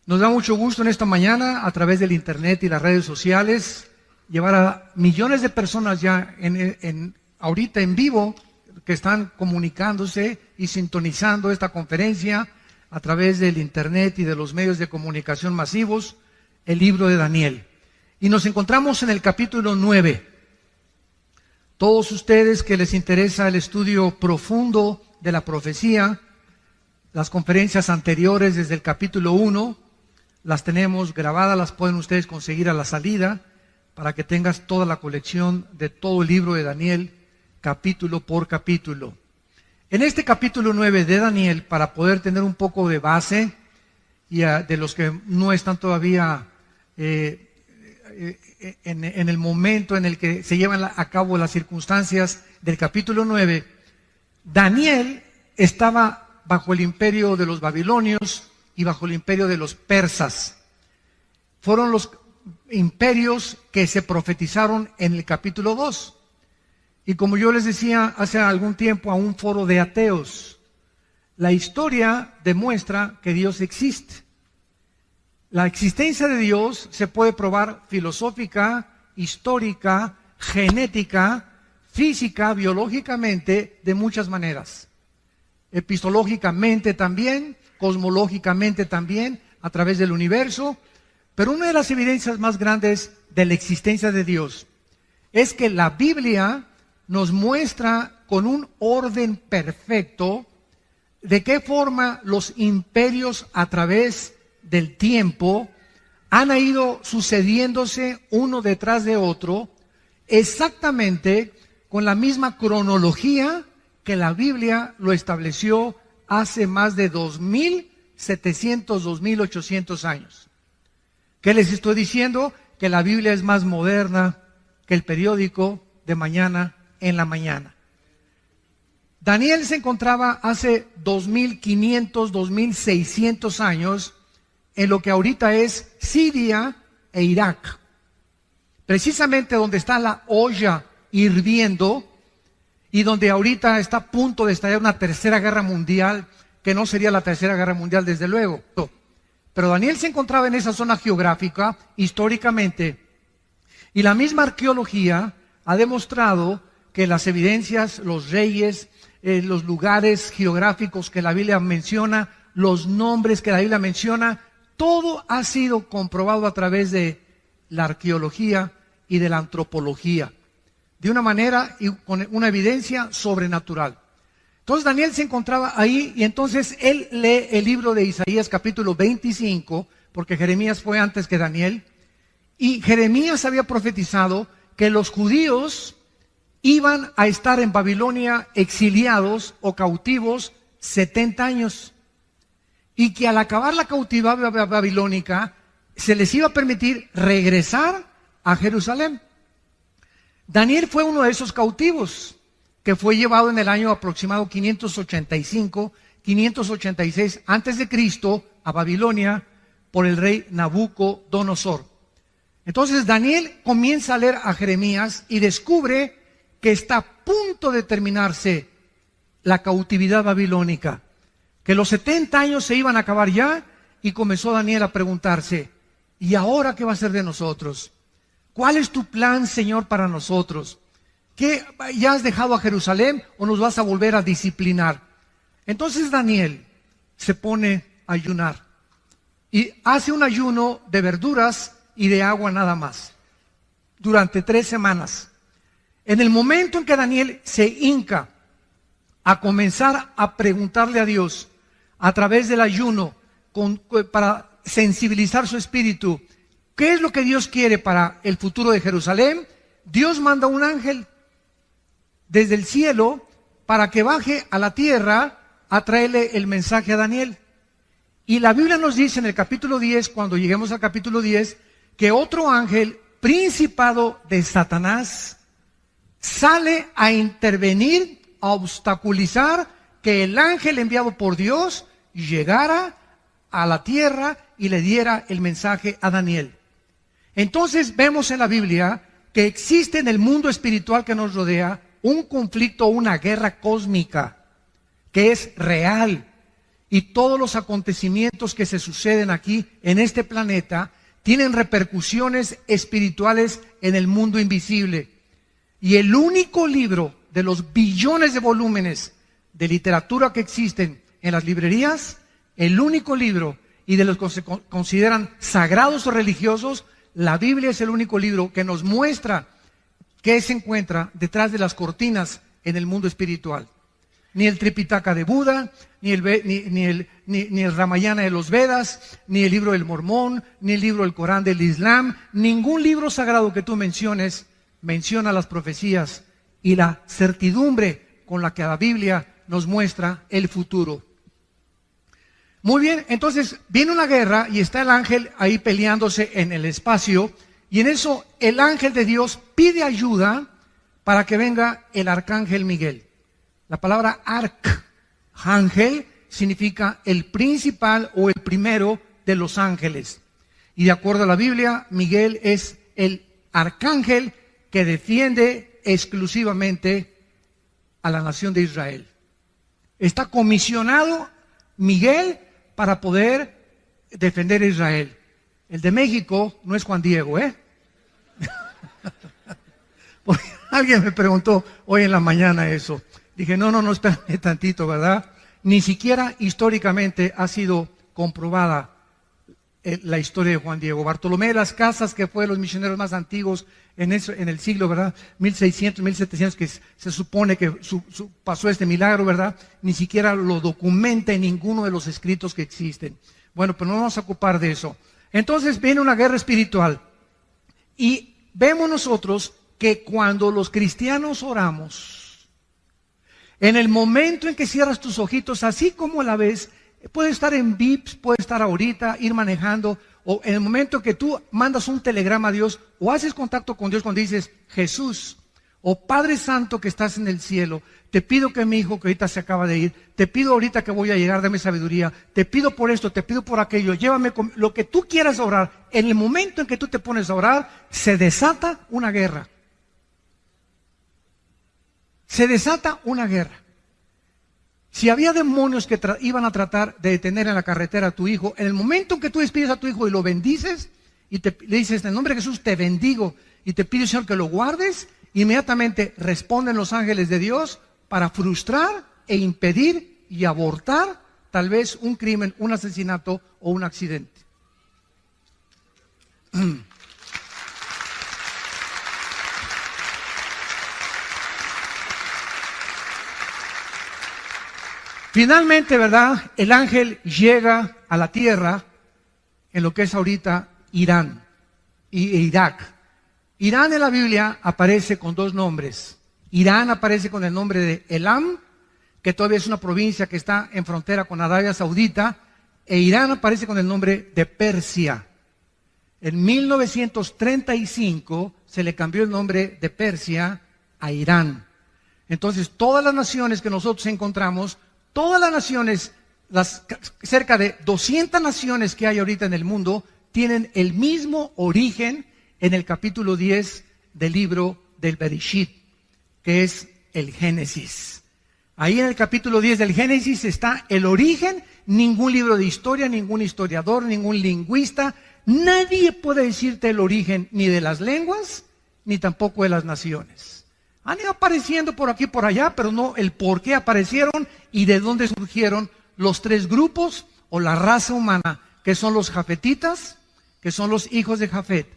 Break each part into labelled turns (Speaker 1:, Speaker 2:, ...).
Speaker 1: Nos da mucho gusto en esta mañana, a través del internet y las redes sociales, llevar a millones de personas ya ahorita en vivo, que están comunicándose y sintonizando esta conferencia a través del internet y de los medios de comunicación masivos, el libro de Daniel. Y nos encontramos en el capítulo 9. Todos ustedes que les interesa el estudio profundo de la profecía, las conferencias anteriores desde el capítulo 1, las tenemos grabadas, las pueden ustedes conseguir a la salida, para que tengas toda la colección de todo el libro de Daniel, capítulo por capítulo. En este capítulo 9 de Daniel, para poder tener un poco de base, y de los que no están todavía en el momento en el que se llevan a cabo las circunstancias del capítulo 9, Daniel estaba bajo el imperio de los babilonios y bajo el imperio de los persas. Fueron los imperios que se profetizaron en el capítulo 2. Y como yo les decía hace algún tiempo a un foro de ateos, la historia demuestra que Dios existe. La existencia de Dios se puede probar filosófica, histórica, genética, física, biológicamente, de muchas maneras. Epistológicamente también, cosmológicamente también, a través del universo. Pero una de las evidencias más grandes de la existencia de Dios es que la Biblia nos muestra con un orden perfecto de qué forma los imperios a través del tiempo han ido sucediéndose uno detrás de otro, exactamente con la misma cronología que la Biblia lo estableció hace más de 2.700, 2.800 años. ¿Qué les estoy diciendo? Que la Biblia es más moderna que el periódico de mañana en la mañana. Daniel se encontraba hace 2.500, 2.600 años en lo que ahorita es Siria e Irak. Precisamente donde está la olla hirviendo y donde ahorita está a punto de estallar una tercera guerra mundial, que no sería la tercera guerra mundial desde luego. Pero Daniel se encontraba en esa zona geográfica históricamente, y la misma arqueología ha demostrado que las evidencias, los reyes, los lugares geográficos que la Biblia menciona, los nombres que la Biblia menciona, todo ha sido comprobado a través de la arqueología y de la antropología, de una manera y con una evidencia sobrenatural. Entonces Daniel se encontraba ahí, y entonces él lee el libro de Isaías capítulo 25, porque Jeremías fue antes que Daniel, y Jeremías había profetizado que los judíos iban a estar en Babilonia exiliados o cautivos 70 años, y que al acabar la cautividad babilónica se les iba a permitir regresar a Jerusalén. Daniel fue uno de esos cautivos, que fue llevado en el año aproximado 585, 586 antes de Cristo a Babilonia por el rey Nabucodonosor. Entonces Daniel comienza a leer a Jeremías y descubre que está a punto de terminarse la cautividad babilónica, que los 70 años se iban a acabar ya, y comenzó Daniel a preguntarse: ¿y ahora qué va a ser de nosotros? ¿Cuál es tu plan, Señor, para nosotros? ¿Qué, ya has dejado a Jerusalén o nos vas a volver a disciplinar? Entonces Daniel se pone a ayunar y hace un ayuno de verduras y de agua nada más durante 3 semanas. En el momento en que Daniel se hinca a comenzar a preguntarle a Dios a través del ayuno para sensibilizar su espíritu, ¿qué es lo que Dios quiere para el futuro de Jerusalén? Dios manda un ángel desde el cielo para que baje a la tierra a traerle el mensaje a Daniel. Y la Biblia nos dice en el capítulo 10, cuando lleguemos al capítulo 10, que otro ángel, principado de Satanás, sale a intervenir, a obstaculizar que el ángel enviado por Dios llegara a la tierra y le diera el mensaje a Daniel. Entonces vemos en la Biblia que existe en el mundo espiritual que nos rodea un conflicto, una guerra cósmica que es real Y todos los acontecimientos que se suceden aquí en este planeta tienen repercusiones espirituales en el mundo invisible. Y el único libro de los billones de volúmenes de literatura que existen en las librerías, el único libro y de los que se consideran sagrados o religiosos, la Biblia es el único libro que nos muestra qué se encuentra detrás de las cortinas en el mundo espiritual. Ni el Tripitaka de Buda, ni el Ramayana de los Vedas, ni el libro del Mormón, ni el libro del Corán del Islam, ningún libro sagrado que tú menciones menciona las profecías y la certidumbre con la que la Biblia nos muestra el futuro. Muy bien, entonces viene una guerra y está el ángel ahí peleándose en el espacio, y en eso el ángel de Dios pide ayuda para que venga el arcángel Miguel. La palabra arcángel significa el principal o el primero de los ángeles. Y de acuerdo a la Biblia, Miguel es el arcángel que defiende exclusivamente a la nación de Israel. Está comisionado Miguel para poder defender a Israel. El de México no es Juan Diego, ¿eh? Porque alguien me preguntó hoy en la mañana eso. Dije, no, espérame tantito, ¿verdad? Ni siquiera históricamente ha sido comprobada la historia de Juan Diego. Bartolomé de las Casas, que fue de los misioneros más antiguos en el siglo, ¿verdad? 1600, 1700, que se supone que pasó este milagro, ¿verdad? Ni siquiera lo documenta en ninguno de los escritos que existen. Bueno, pero no vamos a ocupar de eso. Entonces viene una guerra espiritual. Y vemos nosotros que cuando los cristianos oramos, en el momento en que cierras tus ojitos, así como la ves, puede estar en VIPs, puede estar ahorita, ir manejando, o en el momento que tú mandas un telegrama a Dios, o haces contacto con Dios cuando dices, Jesús, o Padre Santo que estás en el cielo, te pido que mi hijo que ahorita se acaba de ir, te pido ahorita que voy a llegar, dame sabiduría, te pido por esto, te pido por aquello, llévame con lo que tú quieras orar. En el momento en que tú te pones a orar, se desata una guerra. Se desata una guerra. Si había demonios que iban a tratar de detener en la carretera a tu hijo, en el momento en que tú despides a tu hijo y lo bendices, y le dices, en el nombre de Jesús te bendigo, y te pido, Señor, que lo guardes, inmediatamente responden los ángeles de Dios para frustrar e impedir y abortar tal vez un crimen, un asesinato o un accidente. Finalmente, ¿verdad? El ángel llega a la tierra en lo que es ahorita Irán e Irak. Irán en la Biblia aparece con dos nombres. Irán aparece con el nombre de Elam, que todavía es una provincia que está en frontera con Arabia Saudita, e Irán aparece con el nombre de Persia. En 1935 se le cambió el nombre de Persia a Irán. Entonces, todas las naciones que nosotros encontramos, todas las naciones, cerca de 200 naciones que hay ahorita en el mundo, tienen el mismo origen en el capítulo 10 del libro del Bereshit, que es el Génesis. Ahí en el capítulo 10 del Génesis está el origen. Ningún libro de historia, ningún historiador, ningún lingüista, nadie puede decirte el origen ni de las lenguas, ni tampoco de las naciones. Han ido apareciendo por aquí y por allá, pero no el por qué aparecieron y de dónde surgieron los tres grupos o la raza humana, que son los jafetitas, que son los hijos de Jafet,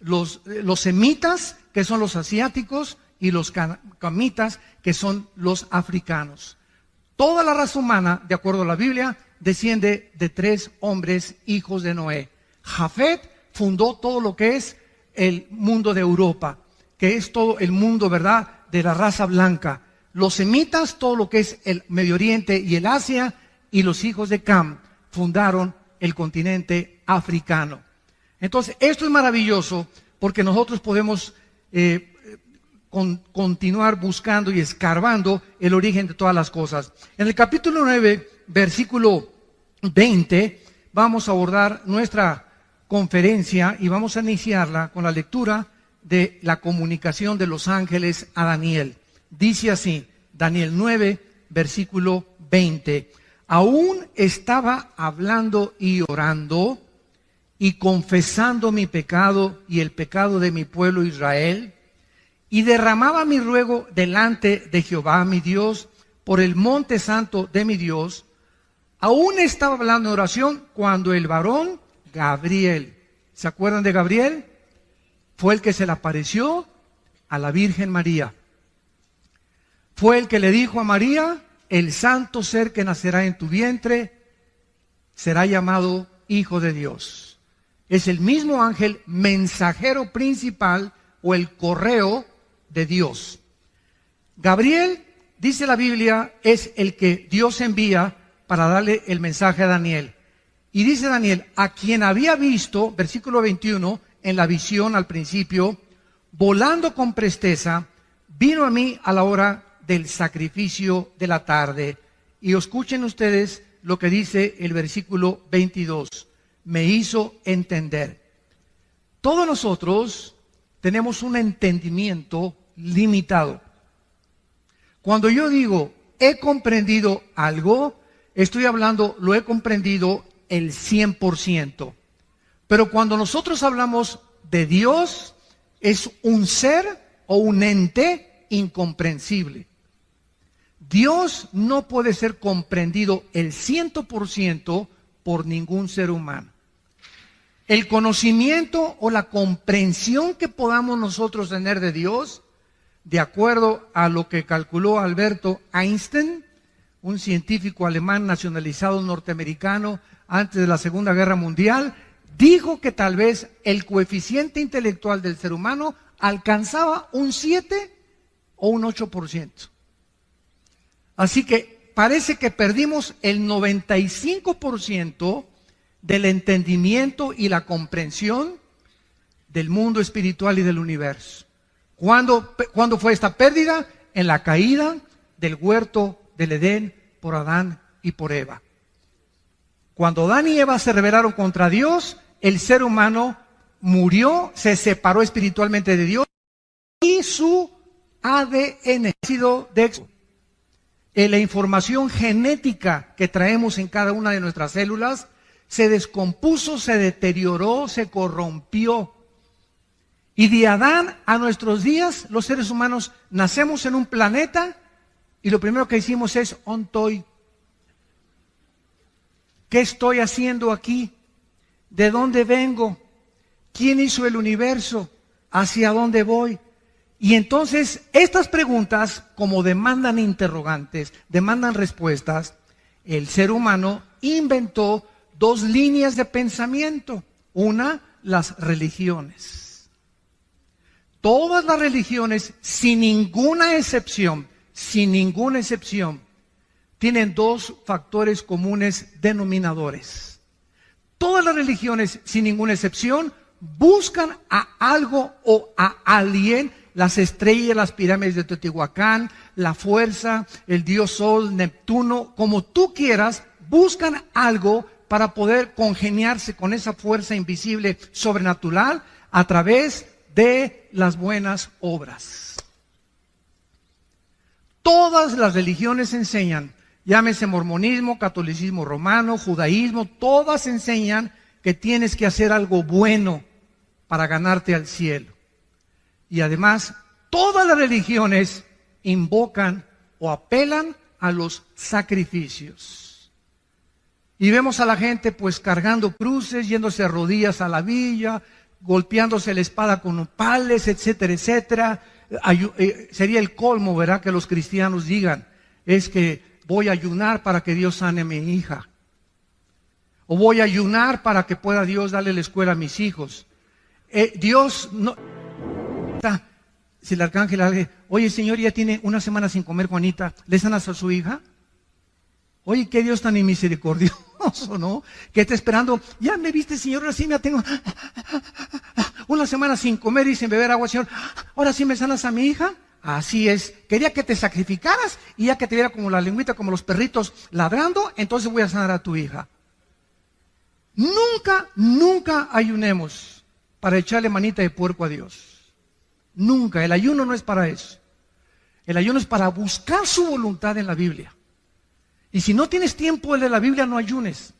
Speaker 1: los semitas, que son los asiáticos, y los camitas, que son los africanos. Toda la raza humana, de acuerdo a la Biblia, desciende de tres hombres hijos de Noé. Jafet fundó todo lo que es el mundo de Europa, que es todo el mundo, ¿verdad?, de la raza blanca. Los semitas, todo lo que es el Medio Oriente y el Asia, y los hijos de Cam fundaron el continente africano. Entonces, esto es maravilloso porque nosotros podemos continuar buscando y escarbando el origen de todas las cosas. En el capítulo 9, versículo 20, vamos a abordar nuestra conferencia y vamos a iniciarla con la lectura de la comunicación de los ángeles a Daniel. Dice así, Daniel 9, versículo 20. Aún estaba hablando y orando y confesando mi pecado y el pecado de mi pueblo Israel, y derramaba mi ruego delante de Jehová mi Dios por el monte santo de mi Dios. Aún estaba hablando en oración cuando el varón Gabriel, ¿se acuerdan de Gabriel? Fue el que se le apareció a la Virgen María. Fue el que le dijo a María: el santo ser que nacerá en tu vientre será llamado Hijo de Dios. Es el mismo ángel mensajero principal o el correo de Dios. Gabriel, dice la Biblia, es el que Dios envía para darle el mensaje a Daniel. Y dice Daniel: a quien había visto, versículo 21, en la visión al principio, volando con presteza, vino a mí a la hora del sacrificio de la tarde. Y escuchen ustedes lo que dice el versículo 22. Me hizo entender. Todos nosotros tenemos un entendimiento limitado. Cuando yo digo he comprendido algo, estoy hablando, lo he comprendido el 100%. Pero cuando nosotros hablamos de Dios, es un ser o un ente incomprensible. Dios no puede ser comprendido el 100% por ningún ser humano. El conocimiento o la comprensión que podamos nosotros tener de Dios, de acuerdo a lo que calculó Alberto Einstein, un científico alemán nacionalizado norteamericano antes de la Segunda Guerra Mundial, dijo que tal vez el coeficiente intelectual del ser humano alcanzaba un 7 o un 8%. Así que parece que perdimos el 95% del entendimiento y la comprensión del mundo espiritual y del universo. ¿Cuándo fue esta pérdida? En la caída del huerto del Edén por Adán y por Eva. Cuando Adán y Eva se rebelaron contra Dios, el ser humano murió, se separó espiritualmente de Dios y su ADN ha sido de éxito. La información genética que traemos en cada una de nuestras células se descompuso, se deterioró, se corrompió. Y de Adán a nuestros días, los seres humanos nacemos en un planeta y lo primero que hicimos es ontoy. ¿Qué estoy haciendo aquí? ¿De dónde vengo? ¿Quién hizo el universo? ¿Hacia dónde voy? Y entonces estas preguntas, como demandan interrogantes, demandan respuestas, el ser humano inventó dos líneas de pensamiento. Una, las religiones. Todas las religiones, sin ninguna excepción, tienen dos factores comunes denominadores. Todas las religiones, sin ninguna excepción, buscan a algo o a alguien, las estrellas, las pirámides de Teotihuacán, la fuerza, el dios Sol, Neptuno, como tú quieras, buscan algo para poder congeniarse con esa fuerza invisible sobrenatural a través de las buenas obras. Todas las religiones enseñan, llámese mormonismo, catolicismo romano, judaísmo, todas enseñan que tienes que hacer algo bueno para ganarte al cielo. Y además, todas las religiones invocan o apelan a los sacrificios. Y vemos a la gente pues cargando cruces, yéndose a rodillas a la villa, golpeándose la espada con pales, etcétera, etcétera. Sería el colmo, ¿verdad?, que los cristianos digan, es que voy a ayunar para que Dios sane a mi hija. O voy a ayunar para que pueda Dios darle la escuela a mis hijos. Dios no... Si el arcángel le dice, oye, señor, ya tiene una semana sin comer, Juanita, ¿le sanas a su hija? Oye, qué Dios tan misericordioso, ¿no? Que está esperando, ya me viste, señor, ahora sí me tengo una semana sin comer y sin beber agua, señor, ahora sí me sanas a mi hija. Así es, quería que te sacrificaras y ya que te viera como la lengüita, como los perritos ladrando, entonces voy a sanar a tu hija. Nunca ayunemos para echarle manita de puerco a Dios. Nunca, el ayuno no es para eso. El ayuno es para buscar su voluntad en la Biblia. Y si no tienes tiempo de leer la Biblia, no ayunes.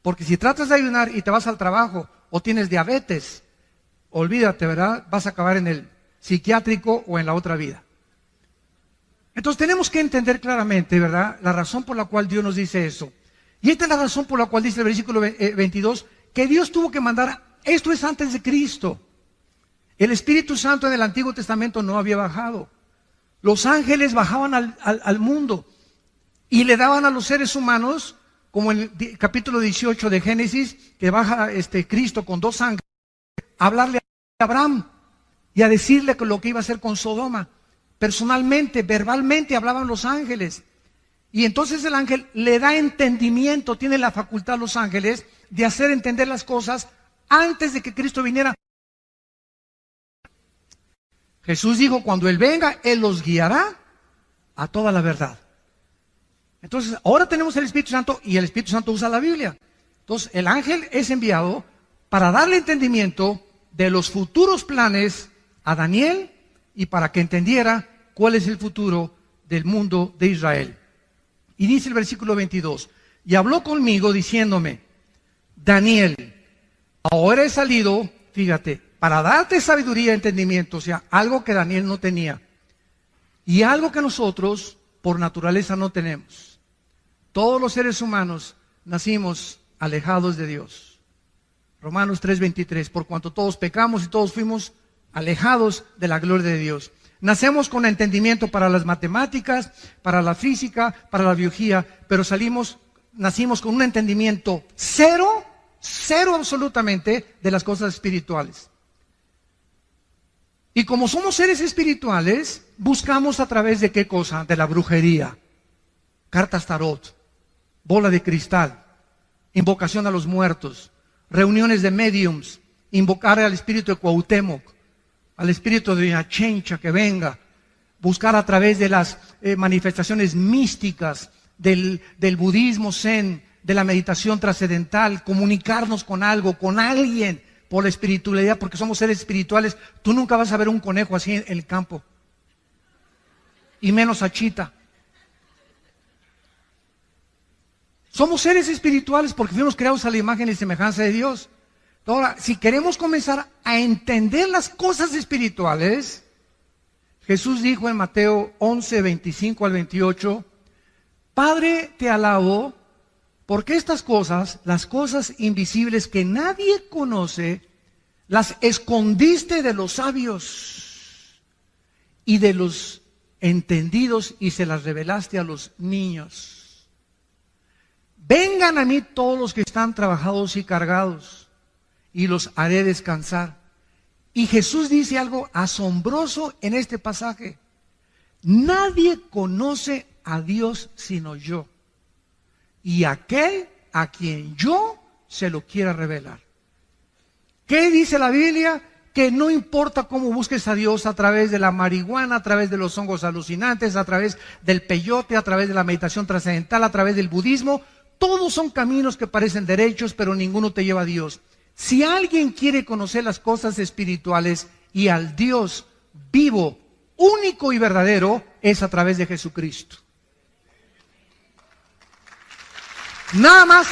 Speaker 1: Porque si tratas de ayunar y te vas al trabajo o tienes diabetes, olvídate, ¿verdad? Vas a acabar en el psiquiátrico o en la otra vida. Entonces tenemos que entender claramente, ¿verdad?, la razón por la cual Dios nos dice eso. Y esta es la razón por la cual dice el versículo 22, que Dios tuvo que mandar, esto es antes de Cristo. El Espíritu Santo en el Antiguo Testamento no había bajado. Los ángeles bajaban al mundo y le daban a los seres humanos, como en el capítulo 18 de Génesis, que baja Cristo con 2 ángeles, a hablarle a Abraham y a decirle lo que iba a hacer con Sodoma. Personalmente, verbalmente hablaban los ángeles. Y entonces el ángel le da entendimiento, tiene la facultad a los ángeles de hacer entender las cosas antes de que Cristo viniera. Jesús dijo, cuando Él venga, Él los guiará a toda la verdad. Entonces, ahora tenemos el Espíritu Santo y el Espíritu Santo usa la Biblia. Entonces, el ángel es enviado para darle entendimiento de los futuros planes a Daniel y para que entendiera cuál es el futuro del mundo de Israel. Y dice el versículo 22, y habló conmigo diciéndome, Daniel, ahora he salido, fíjate, para darte sabiduría y entendimiento, o sea, algo que Daniel no tenía, y algo que nosotros por naturaleza no tenemos. Todos los seres humanos nacimos alejados de Dios. Romanos 3:23, por cuanto todos pecamos y todos fuimos alejados de la gloria de Dios. Nacemos con entendimiento para las matemáticas, para la física, para la biología, pero nacimos con un entendimiento cero absolutamente de las cosas espirituales. Y como somos seres espirituales, buscamos a través de ¿qué cosa? De la brujería, cartas tarot, bola de cristal, invocación a los muertos, reuniones de mediums, invocar al espíritu de Cuauhtémoc, al espíritu de Achencha que venga, buscar a través de las manifestaciones místicas del budismo zen, de la meditación trascendental, comunicarnos con algo, con alguien, por la espiritualidad, porque somos seres espirituales. Tú nunca vas a ver un conejo así en el campo, y menos a Chita. Somos seres espirituales porque fuimos creados a la imagen y semejanza de Dios. Ahora, si queremos comenzar a entender las cosas espirituales, Jesús dijo en Mateo 11, 25 al 28, Padre, te alabo, porque estas cosas, las cosas invisibles que nadie conoce, las escondiste de los sabios y de los entendidos y se las revelaste a los niños. Vengan a mí todos los que están trabajados y cargados, y los haré descansar. Y Jesús dice algo asombroso en este pasaje. Nadie conoce a Dios sino yo, y aquel a quien yo se lo quiera revelar. ¿Qué dice la Biblia? Que no importa cómo busques a Dios, a través de la marihuana, a través de los hongos alucinantes, a través del peyote, a través de la meditación trascendental, a través del budismo, todos son caminos que parecen derechos, pero ninguno te lleva a Dios. Si alguien quiere conocer las cosas espirituales y al Dios vivo, único y verdadero, es a través de Jesucristo. Nada más.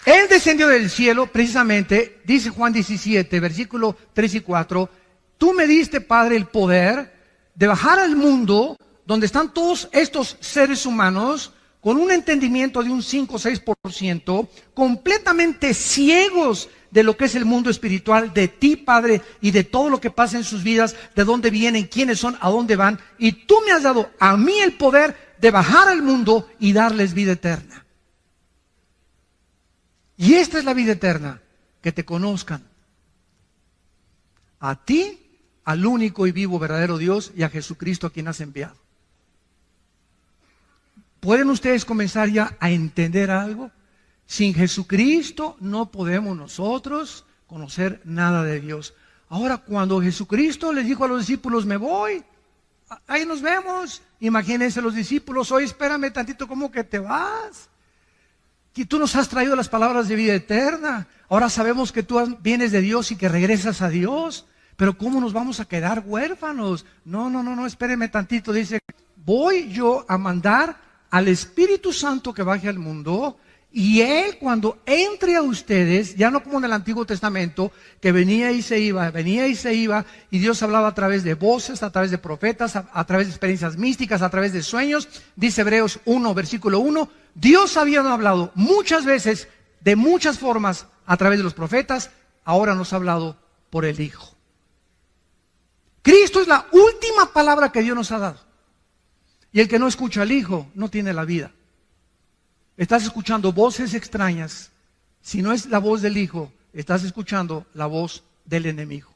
Speaker 1: Él descendió del cielo, precisamente, dice Juan 17, versículo 3 y 4, tú me diste, Padre, el poder de bajar al mundo donde están todos estos seres humanos con un entendimiento de un 5 o 6%, completamente ciegos de lo que es el mundo espiritual, de ti, Padre, y de todo lo que pasa en sus vidas, de dónde vienen, quiénes son, a dónde van, y tú me has dado a mí el poder de bajar al mundo y darles vida eterna. Y esta es la vida eterna, que te conozcan a ti, al único y vivo verdadero Dios, y a Jesucristo a quien has enviado. ¿Pueden ustedes comenzar ya a entender algo? Sin Jesucristo no podemos nosotros conocer nada de Dios. Ahora, cuando Jesucristo les dijo a los discípulos, me voy, ahí nos vemos. Imagínense los discípulos, oye, espérame tantito, ¿cómo que te vas? Que tú nos has traído las palabras de vida eterna. Ahora sabemos que tú vienes de Dios y que regresas a Dios. pero ¿cómo nos vamos a quedar huérfanos? No, espérenme tantito. Dice, voy yo a mandar al Espíritu Santo que baje al mundo, y Él cuando entre a ustedes, ya no como en el Antiguo Testamento, que venía y se iba, y Dios hablaba a través de voces, a través de profetas, a través de experiencias místicas, a través de sueños. Dice Hebreos 1, versículo 1, Dios había hablado muchas veces, de muchas formas, a través de los profetas, ahora nos ha hablado por el Hijo. Cristo es la última palabra que Dios nos ha dado. Y el que no escucha al Hijo no tiene la vida. Estás escuchando voces extrañas. Si no es la voz del Hijo, estás escuchando la voz del enemigo.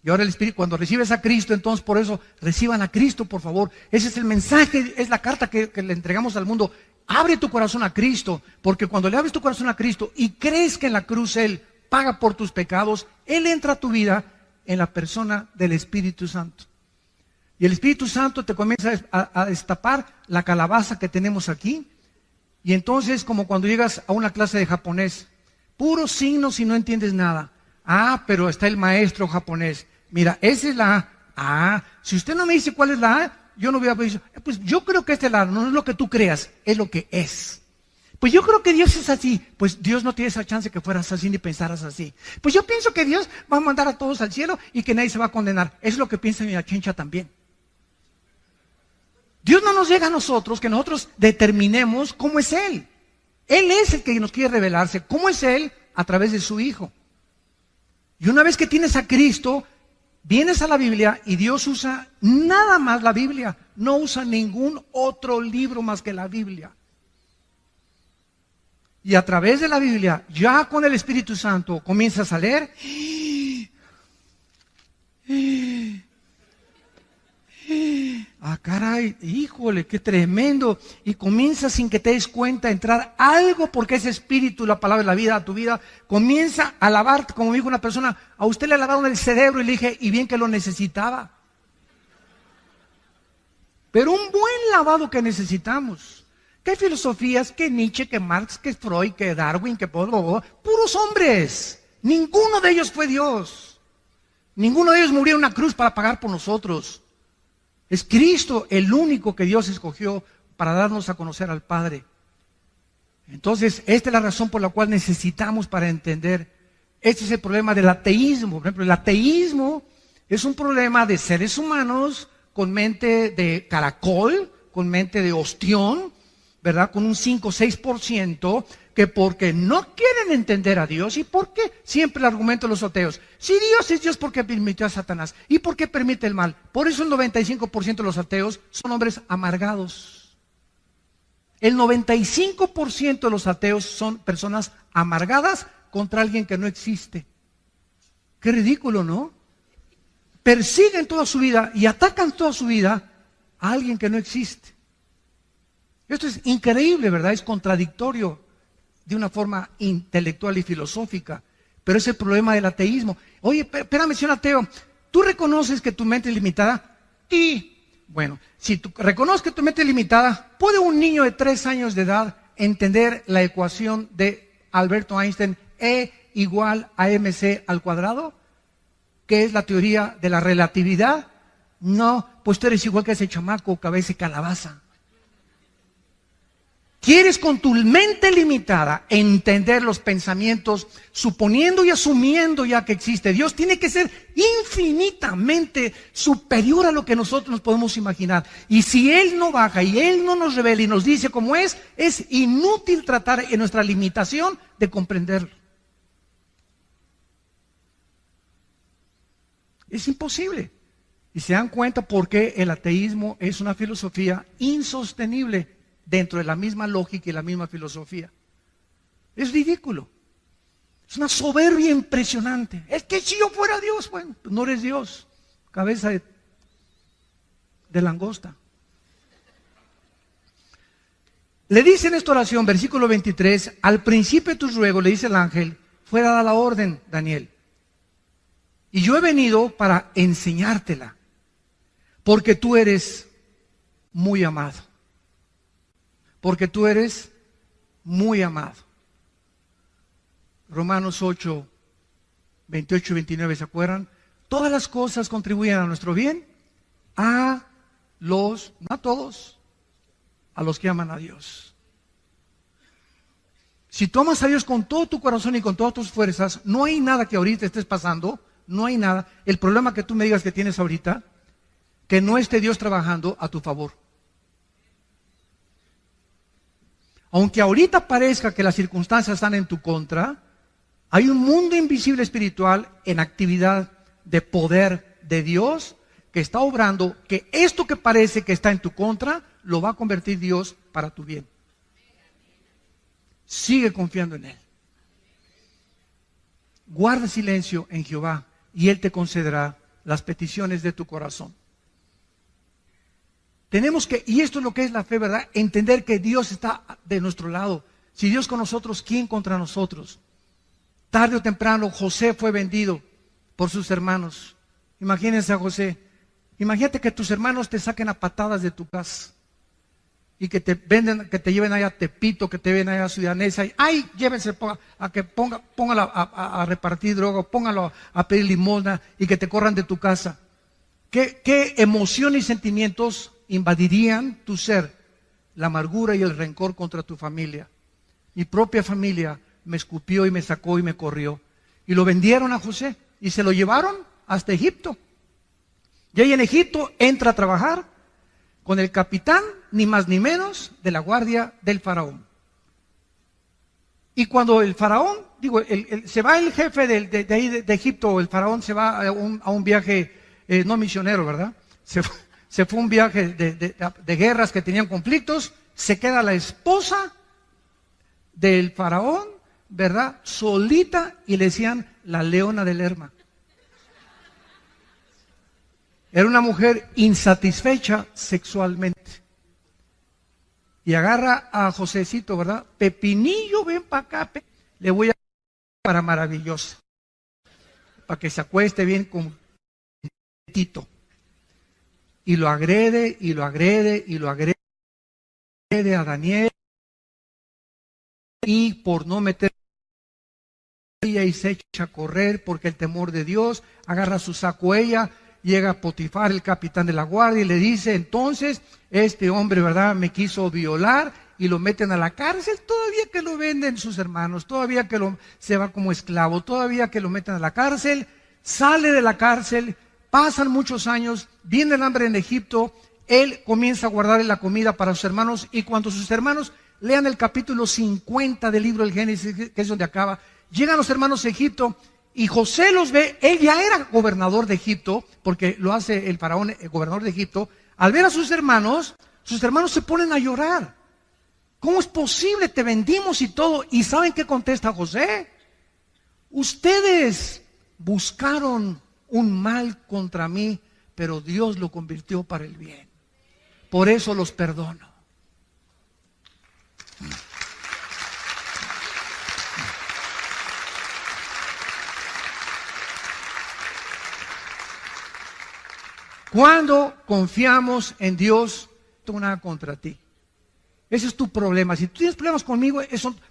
Speaker 1: Y ahora el Espíritu, cuando recibes a Cristo, entonces por eso reciban a Cristo, por favor. Ese es el mensaje, es la carta que le entregamos al mundo. Abre tu corazón a Cristo, porque cuando le abres tu corazón a Cristo y crees que en la cruz Él paga por tus pecados, Él entra a tu vida en la persona del Espíritu Santo. Y el Espíritu Santo te comienza a destapar la calabaza que tenemos aquí. Y entonces, como cuando llegas a una clase de japonés, puros signos y no entiendes nada. Ah, pero está el maestro japonés. Mira, esa es la A. Ah, si usted no me dice cuál es la A, yo no voy a decir, pues yo creo que esta es la A. No es lo que tú creas, es lo que es. Pues yo creo que Dios es así. Pues Dios no tiene esa chance que fueras así ni pensaras así. Pues yo pienso que Dios va a mandar a todos al cielo y que nadie se va a condenar. Es lo que piensa mi achincha también. Dios no nos llega a nosotros que nosotros determinemos cómo es Él. Él es el que nos quiere revelarse. ¿Cómo es Él? A través de su Hijo. Y una vez que tienes a Cristo, vienes a la Biblia y Dios usa nada más la Biblia. No usa ningún otro libro más que la Biblia. Y a través de la Biblia, ya con el Espíritu Santo, comienzas a leer. Ah, caray, híjole, qué tremendo. Y comienza sin que te des cuenta a entrar algo, porque ese espíritu, la palabra de la vida, a tu vida, comienza a lavarte, como dijo una persona, a usted le lavaron el cerebro y le dije, y bien que lo necesitaba. Pero un buen lavado que necesitamos. ¿Qué filosofías? ¿Qué Nietzsche? ¿Qué Marx? ¿Qué Freud? ¿Qué Darwin? ¿Qué puros hombres? Ninguno de ellos fue Dios. Ninguno de ellos murió en una cruz para pagar por nosotros. Es Cristo el único que Dios escogió para darnos a conocer al Padre. Entonces, esta es la razón por la cual necesitamos para entender. Este es el problema del ateísmo. Por ejemplo, el ateísmo es un problema de seres humanos con mente de caracol, con mente de ostión, ¿verdad? Con un 5 o 6%, que porque no quieren entender a Dios. ¿Y por qué? Siempre el argumento de los ateos. Si Dios es Dios, ¿por qué permitió a Satanás? ¿Y por qué permite el mal? Por eso el 95% de los ateos son hombres amargados. El 95% de los ateos son personas amargadas contra alguien que no existe. Qué ridículo, ¿no? Persiguen toda su vida y atacan toda su vida a alguien que no existe. Esto es increíble, ¿verdad? Es contradictorio de una forma intelectual y filosófica, pero es el problema del ateísmo. Oye, espérame, señor ateo, ¿tú reconoces que tu mente es limitada? Sí. Bueno, si tú reconoces que tu mente es limitada, ¿puede un niño de 3 años de edad entender la ecuación de Alberto Einstein, E igual a mc al cuadrado? ¿Qué es la teoría de la relatividad? No, pues tú eres igual que ese chamaco, cabeza y calabaza. ¿Quieres con tu mente limitada entender los pensamientos, suponiendo y asumiendo ya que existe Dios? Tiene que ser infinitamente superior a lo que nosotros nos podemos imaginar. Y si Él no baja y Él no nos revela y nos dice cómo es inútil tratar en nuestra limitación de comprenderlo. Es imposible. Y se dan cuenta por qué el ateísmo es una filosofía insostenible dentro de la misma lógica y la misma filosofía. Es ridículo. Es una soberbia impresionante. Es que si yo fuera Dios, bueno, pues no eres Dios. Cabeza de langosta. Le dice en esta oración, versículo 23, al principio de tus ruegos, le dice el ángel, fue dada la orden, Daniel. Y yo he venido para enseñártela, porque tú eres muy amado. Porque tú eres muy amado. Romanos 8, 28 y 29, ¿se acuerdan? Todas las cosas contribuyen a nuestro bien, no a todos, a los que aman a Dios. Si tú amas a Dios con todo tu corazón y con todas tus fuerzas, no hay nada que ahorita estés pasando, no hay nada. El problema que tú me digas que tienes ahorita, que no esté Dios trabajando a tu favor. Aunque ahorita parezca que las circunstancias están en tu contra, hay un mundo invisible espiritual en actividad de poder de Dios que está obrando, que esto que parece que está en tu contra, lo va a convertir Dios para tu bien. Sigue confiando en Él. Guarda silencio en Jehová y Él te concederá las peticiones de tu corazón. Tenemos que, y esto es lo que es la fe, ¿verdad? Entender que Dios está de nuestro lado. Si Dios con nosotros, ¿quién contra nosotros? Tarde o temprano José fue vendido por sus hermanos. Imagínense a José. Imagínate que tus hermanos te saquen a patadas de tu casa y que te venden, que te lleven allá a Tepito, que te lleven allá a Ciudad Neza. ¡Ay, llévense a que póngalo a repartir droga, póngalo a pedir limosna y que te corran de tu casa! ¿Qué emoción y sentimientos invadirían tu ser? La amargura y el rencor contra tu familia. Mi propia familia me escupió y me sacó y me corrió. Y lo vendieron a José y se lo llevaron hasta Egipto. Y ahí en Egipto entra a trabajar con el capitán, ni más ni menos, de la guardia del faraón. Y cuando el faraón, se va el jefe de ahí de Egipto, el faraón se va a un viaje, no misionero, ¿verdad? Se fue a un viaje de guerras que tenían conflictos, se queda la esposa del faraón, ¿verdad? Solita, y le decían la leona del Lerma. Era una mujer insatisfecha sexualmente. Y agarra a Josecito, ¿verdad? Pepinillo, ven para acá. Le voy a dar para maravillosa. Para que se acueste bien con Tito. Y lo agrede, y lo agrede, y lo agrede a Daniel. Y por no meter y se echa a correr porque el temor de Dios, agarra su saco ella. Llega Potifar, el capitán de la guardia, y le dice, entonces, este hombre, ¿verdad?, me quiso violar, y lo meten a la cárcel, todavía que lo venden sus hermanos, todavía que se va como esclavo, todavía que lo meten a la cárcel, sale de la cárcel, pasan muchos años, viene el hambre en Egipto, él comienza a guardar la comida para sus hermanos, y cuando sus hermanos lean el capítulo 50 del libro del Génesis, que es donde acaba, llegan los hermanos a Egipto, y José los ve. Él ya era gobernador de Egipto, porque lo hace el faraón, el gobernador de Egipto. Al ver a sus hermanos se ponen a llorar. ¿Cómo es posible? Te vendimos y todo. ¿Y saben qué contesta José? Ustedes buscaron un mal contra mí, pero Dios lo convirtió para el bien. Por eso los perdono. Cuando confiamos en Dios, no tengo nada contra ti. Ese es tu problema. Si tú tienes problemas conmigo,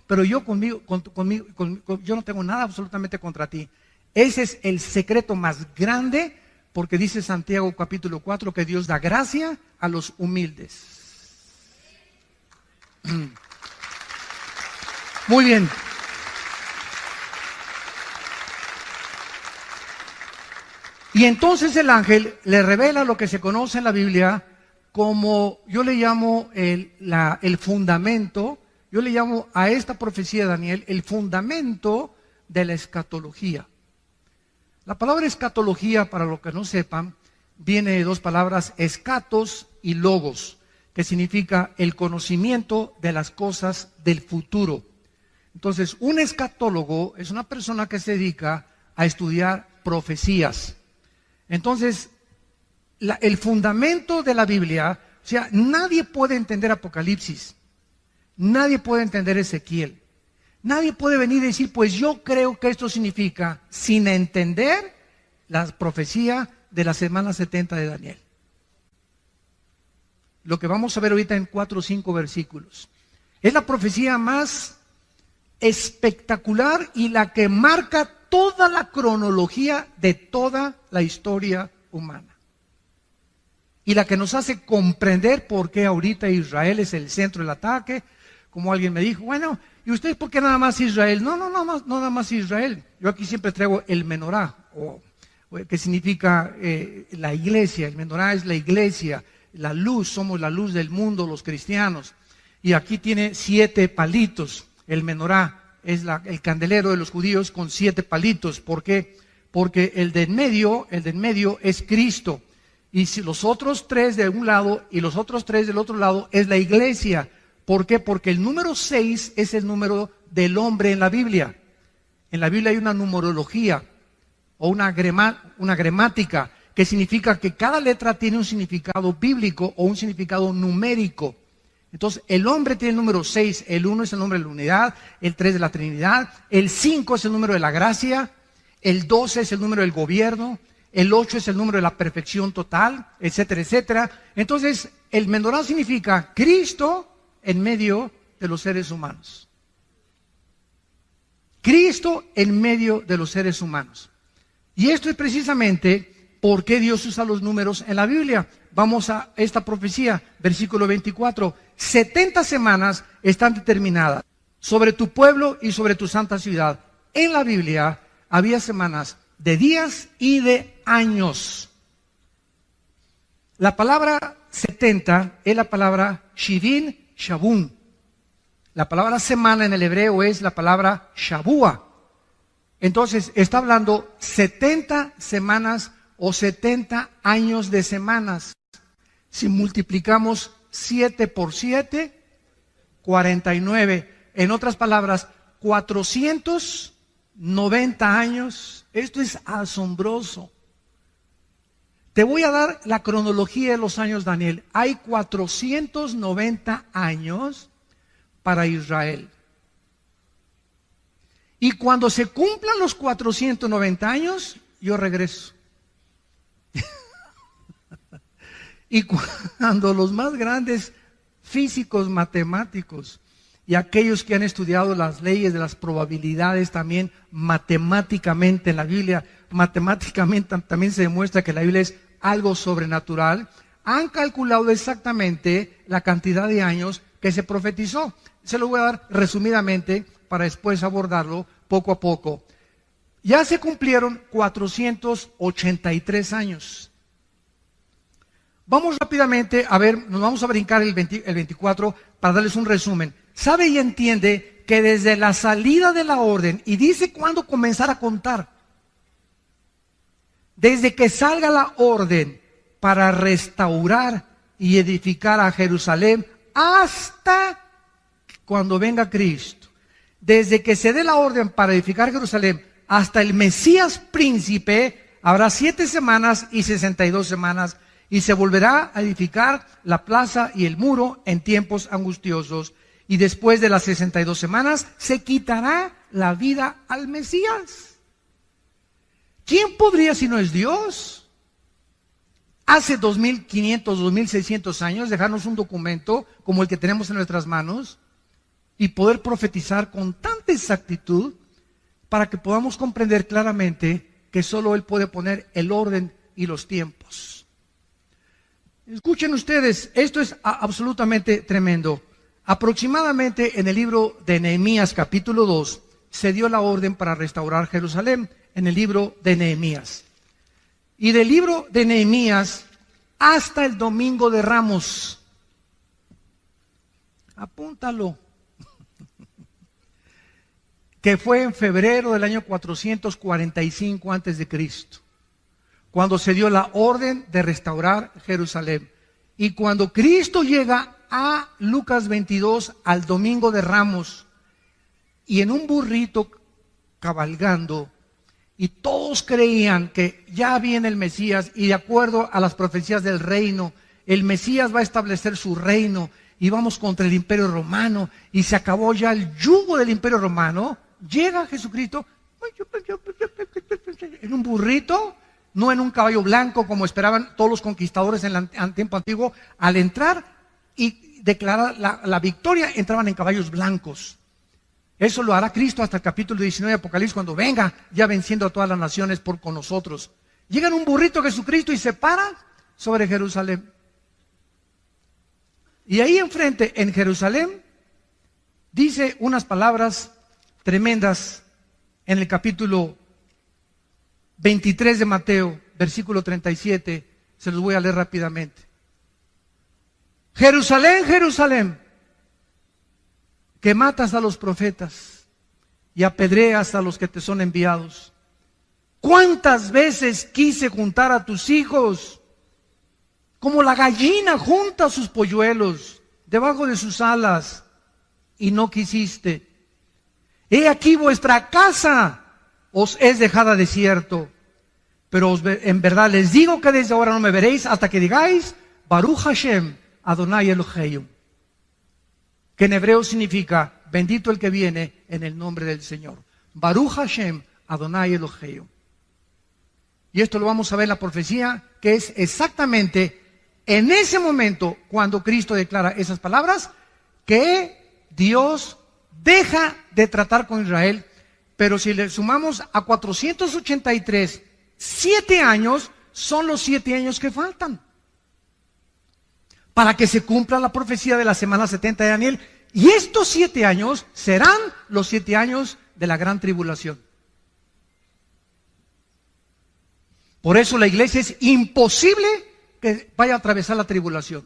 Speaker 1: pero yo yo no tengo nada absolutamente contra ti. Ese es el secreto más grande, porque dice Santiago capítulo 4 que Dios da gracia a los humildes. Muy bien. Y entonces el ángel le revela lo que se conoce en la Biblia como, yo le llamo el fundamento, yo le llamo a esta profecía de Daniel el fundamento de la escatología. La palabra escatología, para los que no sepan, viene de dos palabras, escatos y logos, que significa el conocimiento de las cosas del futuro. Entonces, un escatólogo es una persona que se dedica a estudiar profecías. Entonces, el fundamento de la Biblia, o sea, nadie puede entender Apocalipsis, nadie puede entender Ezequiel, nadie puede venir y decir, pues yo creo que esto significa, sin entender la profecía de la semana 70 de Daniel. Lo que vamos a ver ahorita en 4 o 5 versículos. Es la profecía más espectacular y la que marca toda la cronología de toda la historia humana. Y la que nos hace comprender por qué ahorita Israel es el centro del ataque. Como alguien me dijo, bueno, ¿y ustedes por qué nada más Israel? No nada más Israel. Yo aquí siempre traigo el menorá, que significa la iglesia. El menorá es la iglesia, la luz, somos la luz del mundo, los cristianos. Y aquí tiene 7 palitos. El menorá es el candelero de los judíos con 7 palitos. ¿Por qué? Porque el de en medio es Cristo. Y si los otros 3 de un lado y los otros 3 del otro lado es la iglesia. ¿Por qué? Porque el número 6 es el número del hombre en la Biblia. En la Biblia hay una numerología o una gramática que significa que cada letra tiene un significado bíblico o un significado numérico. Entonces, el hombre tiene el número 6, el 1 es el número de la unidad, el 3 de la Trinidad, el 5 es el número de la gracia, el 12 es el número del gobierno, el 8 es el número de la perfección total, etcétera, etcétera. Entonces, el menorá significa Cristo en medio de los seres humanos. Cristo en medio de los seres humanos. Y esto es precisamente por qué Dios usa los números en la Biblia. Vamos a esta profecía, versículo 24. 70 semanas están determinadas sobre tu pueblo y sobre tu santa ciudad. En la Biblia había semanas de días y de años. La palabra 70 es la palabra Shivin Shabun. La palabra semana en el hebreo es la palabra Shabua. Entonces está hablando 70 semanas o 70 años de semanas. Si multiplicamos 7 por 7, 49. En otras palabras, 490 años. Esto es asombroso. Te voy a dar la cronología de los años, Daniel. Hay 490 años para Israel. Y cuando se cumplan los 490 años, yo regreso. Y cuando los más grandes físicos, matemáticos y aquellos que han estudiado las leyes de las probabilidades también matemáticamente en la Biblia, matemáticamente también se demuestra que la Biblia es algo sobrenatural, han calculado exactamente la cantidad de años que se profetizó. Se lo voy a dar resumidamente para después abordarlo poco a poco. Ya se cumplieron 483 años. Vamos rápidamente a ver, nos vamos a brincar el 24 para darles un resumen. Sabe y entiende que desde la salida de la orden, y dice cuándo comenzar a contar, desde que salga la orden para restaurar y edificar a Jerusalén hasta cuando venga Cristo, desde que se dé la orden para edificar Jerusalén hasta el Mesías príncipe, habrá 7 semanas y 62 semanas, y se volverá a edificar la plaza y el muro en tiempos angustiosos. Y después de las 62 semanas se quitará la vida al Mesías. ¿Quién podría si no es Dios? Hace 2500, 2600 años dejarnos un documento como el que tenemos en nuestras manos y poder profetizar con tanta exactitud para que podamos comprender claramente que solo Él puede poner el orden y los tiempos. Escuchen ustedes, esto es absolutamente tremendo. Aproximadamente en el libro de Nehemías capítulo 2 se dio la orden para restaurar Jerusalén, en el libro de Nehemías. Y del libro de Nehemías hasta el Domingo de Ramos. Apúntalo. Que fue en febrero del año 445 antes de Cristo, cuando se dio la orden de restaurar Jerusalén. Y cuando Cristo llega a Lucas 22, al Domingo de Ramos, y en un burrito cabalgando, y todos creían que ya viene el Mesías, y de acuerdo a las profecías del reino, el Mesías va a establecer su reino, y vamos contra el Imperio Romano, y se acabó ya el yugo del Imperio Romano. Llega Jesucristo en un burrito, no en un caballo blanco como esperaban todos los conquistadores en el tiempo antiguo. Al entrar y declarar la victoria, entraban en caballos blancos. Eso lo hará Cristo hasta el capítulo 19 de Apocalipsis, cuando venga ya venciendo a todas las naciones con nosotros. Llega en un burrito Jesucristo y se para sobre Jerusalén. Y ahí enfrente, en Jerusalén, dice unas palabras tremendas en el capítulo 23 de Mateo, versículo 37. Se los voy a leer rápidamente. Jerusalén, Jerusalén, que matas a los profetas y apedreas a los que te son enviados. ¿Cuántas veces quise juntar a tus hijos, como la gallina junta sus polluelos debajo de sus alas, y no quisiste? He aquí vuestra casa os es dejada desierto. Pero en verdad les digo que desde ahora no me veréis hasta que digáis Baruch Hashem Adonai Eloheinu, que en hebreo significa bendito el que viene en el nombre del Señor. Baruch Hashem Adonai Eloheinu. Y esto lo vamos a ver en la profecía, que es exactamente en ese momento cuando Cristo declara esas palabras, que Dios deja de tratar con Israel. Pero si le sumamos a 483, 7 años son los 7 años que faltan para que se cumpla la profecía de la semana 70 de Daniel. Y estos 7 años serán los 7 años de la gran tribulación. Por eso la iglesia es imposible que vaya a atravesar la tribulación,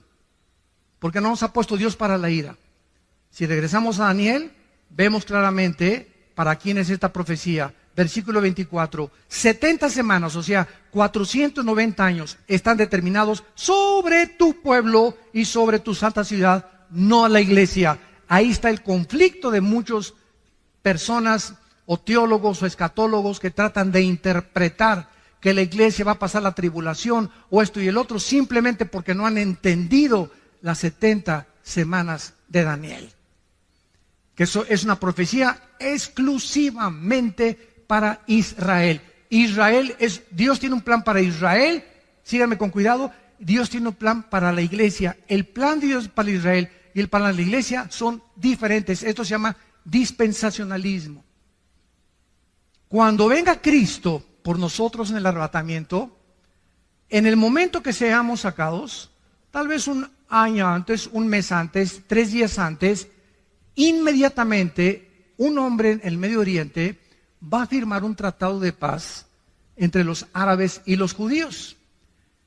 Speaker 1: porque no nos ha puesto Dios para la ira. Si regresamos a Daniel, vemos claramente para quién es esta profecía. Versículo 24, 70 semanas, o sea, 490 años, están determinados sobre tu pueblo y sobre tu santa ciudad, no a la iglesia. Ahí está el conflicto de muchas personas, o teólogos, o escatólogos, que tratan de interpretar que la iglesia va a pasar la tribulación, o esto y el otro, simplemente porque no han entendido las 70 semanas de Daniel. Que eso es una profecía exclusivamente para Israel. Dios tiene un plan para Israel, síganme con cuidado. Dios tiene un plan para la iglesia. El plan de Dios para Israel y el plan de la iglesia son diferentes. Esto se llama dispensacionalismo. Cuando venga Cristo por nosotros en el arrebatamiento, en el momento que seamos sacados, tal vez un año antes, un mes antes, 3 días antes, inmediatamente un hombre en el Medio Oriente va a firmar un tratado de paz entre los árabes y los judíos.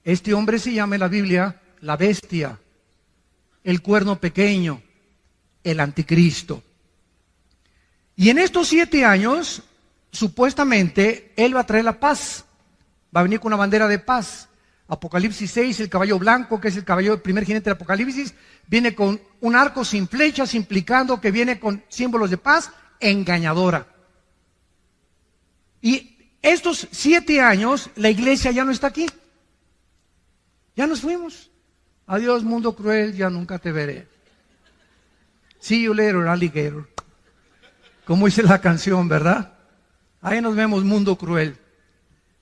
Speaker 1: Este hombre se llama en la Biblia la bestia, el cuerno pequeño, el anticristo. Y en estos 7 años, supuestamente, él va a traer la paz. Va a venir con una bandera de paz. Apocalipsis 6, el caballo blanco, que es el caballo del primer jinete del Apocalipsis, viene con un arco sin flechas, implicando que viene con símbolos de paz engañadora. Y estos 7 años, la iglesia ya no está aquí. Ya nos fuimos. Adiós, mundo cruel, ya nunca te veré. See you later, alligator. Como dice la canción, ¿verdad? Ahí nos vemos, mundo cruel.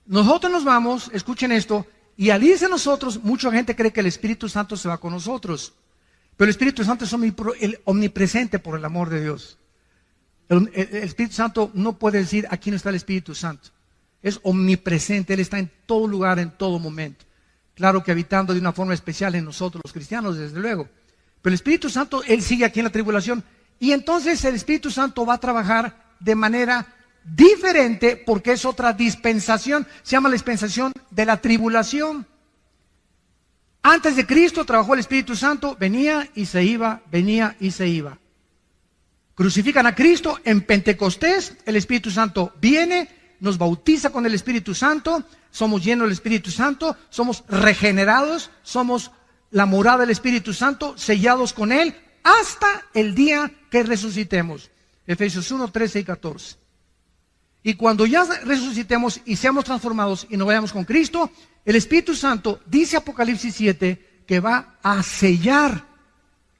Speaker 1: Nosotros nos vamos, escuchen esto, y al irse nosotros, mucha gente cree que el Espíritu Santo se va con nosotros. Pero el Espíritu Santo es omnipresente por el amor de Dios. El Espíritu Santo no puede decir aquí no está el Espíritu Santo. Es omnipresente, Él está en todo lugar, en todo momento. Claro que habitando de una forma especial en nosotros los cristianos, desde luego. Pero el Espíritu Santo, Él sigue aquí en la tribulación. Y entonces el Espíritu Santo va a trabajar de manera diferente, porque es otra dispensación. Se llama la dispensación de la tribulación. Antes de Cristo trabajó el Espíritu Santo, venía y se iba, venía y se iba. Crucifican a Cristo en Pentecostés, el Espíritu Santo viene, nos bautiza con el Espíritu Santo, somos llenos del Espíritu Santo, somos regenerados, somos la morada del Espíritu Santo, sellados con Él, hasta el día que resucitemos. Efesios 1, 13 y 14. Y cuando ya resucitemos y seamos transformados y nos vayamos con Cristo, el Espíritu Santo, dice Apocalipsis 7, que va a sellar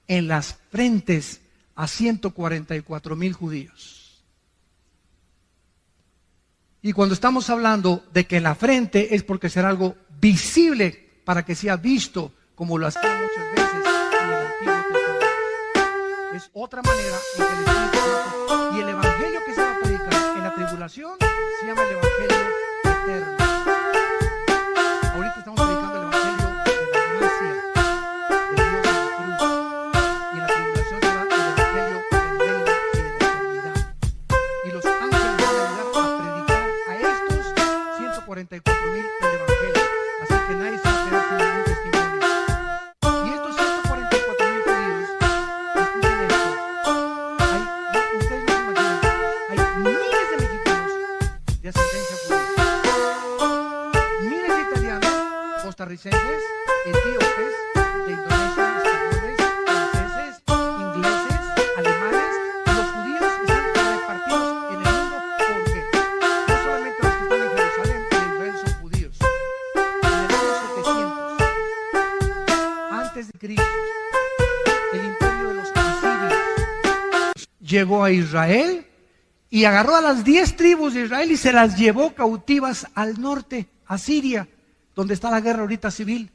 Speaker 1: en las frentes a 144,000 judíos. Y cuando estamos hablando de que en la frente, es porque será algo visible para que sea visto, como lo hacía muchas veces en el Antiguo Testamento. Es otra manera en que el Espíritu Santo y el Evangelio llegó a Israel y agarró a las 10 tribus de Israel y se las llevó cautivas al norte, a Siria, donde está la guerra ahorita civil.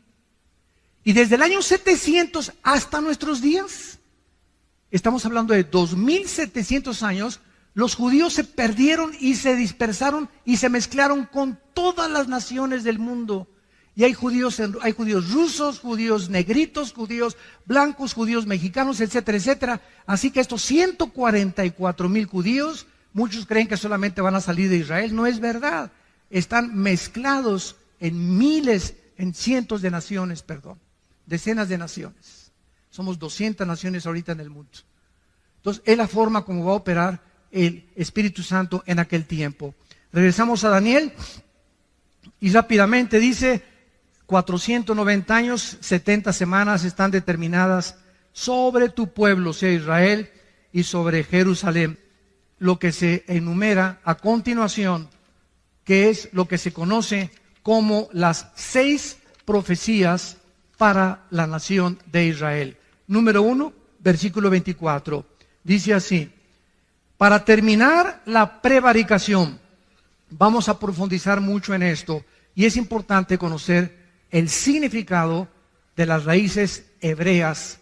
Speaker 1: Y desde el año 700 hasta nuestros días, estamos hablando de 2700 años, los judíos se perdieron y se dispersaron y se mezclaron con todas las naciones del mundo. Y hay judíos rusos, judíos negritos, judíos blancos, judíos mexicanos, etcétera, etcétera. Así que estos 144,000 judíos, muchos creen que solamente van a salir de Israel. No es verdad. Están mezclados en miles, en cientos de naciones, perdón. Decenas de naciones. Somos 200 naciones ahorita en el mundo. Entonces, es la forma como va a operar el Espíritu Santo en aquel tiempo. Regresamos a Daniel y rápidamente dice: 490 años, 70 semanas están determinadas sobre tu pueblo, sea Israel, y sobre Jerusalén. Lo que se enumera a continuación, que es lo que se conoce como las 6 profecías para la nación de Israel. Número 1, versículo 24. Dice así: para terminar la prevaricación, vamos a profundizar mucho en esto, y es importante conocer el significado de las raíces hebreas,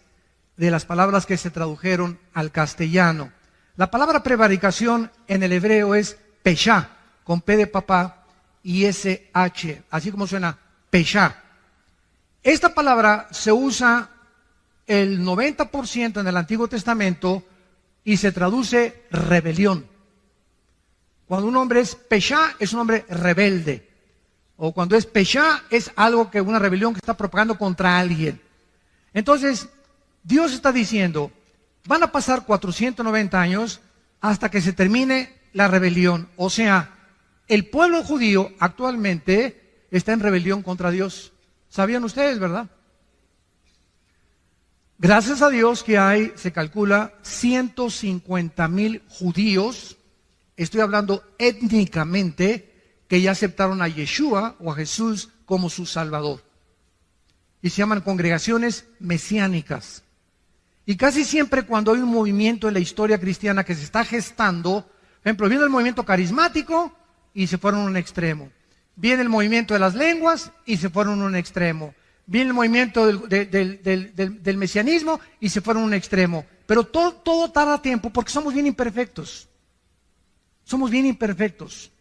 Speaker 1: de las palabras que se tradujeron al castellano. La palabra prevaricación en el hebreo es peshá, con P de papá y SH, así como suena, peshá. Esta palabra se usa el 90% en el Antiguo Testamento y se traduce rebelión. Cuando un hombre es peshá, es un hombre rebelde. O cuando es peshá, es algo que una rebelión que está propagando contra alguien. Entonces, Dios está diciendo, van a pasar 490 años hasta que se termine la rebelión. O sea, el pueblo judío actualmente está en rebelión contra Dios. ¿Sabían ustedes, verdad? Gracias a Dios que hay, se calcula, 150,000 judíos, estoy hablando étnicamente, que ya aceptaron a Yeshua o a Jesús como su Salvador. Y se llaman congregaciones mesiánicas. Y casi siempre cuando hay un movimiento en la historia cristiana que se está gestando, por ejemplo, viene el movimiento carismático y se fueron a un extremo. Viene el movimiento de las lenguas y se fueron a un extremo. Viene el movimiento del mesianismo y se fueron a un extremo. Pero todo tarda tiempo porque somos bien imperfectos. Somos bien imperfectos.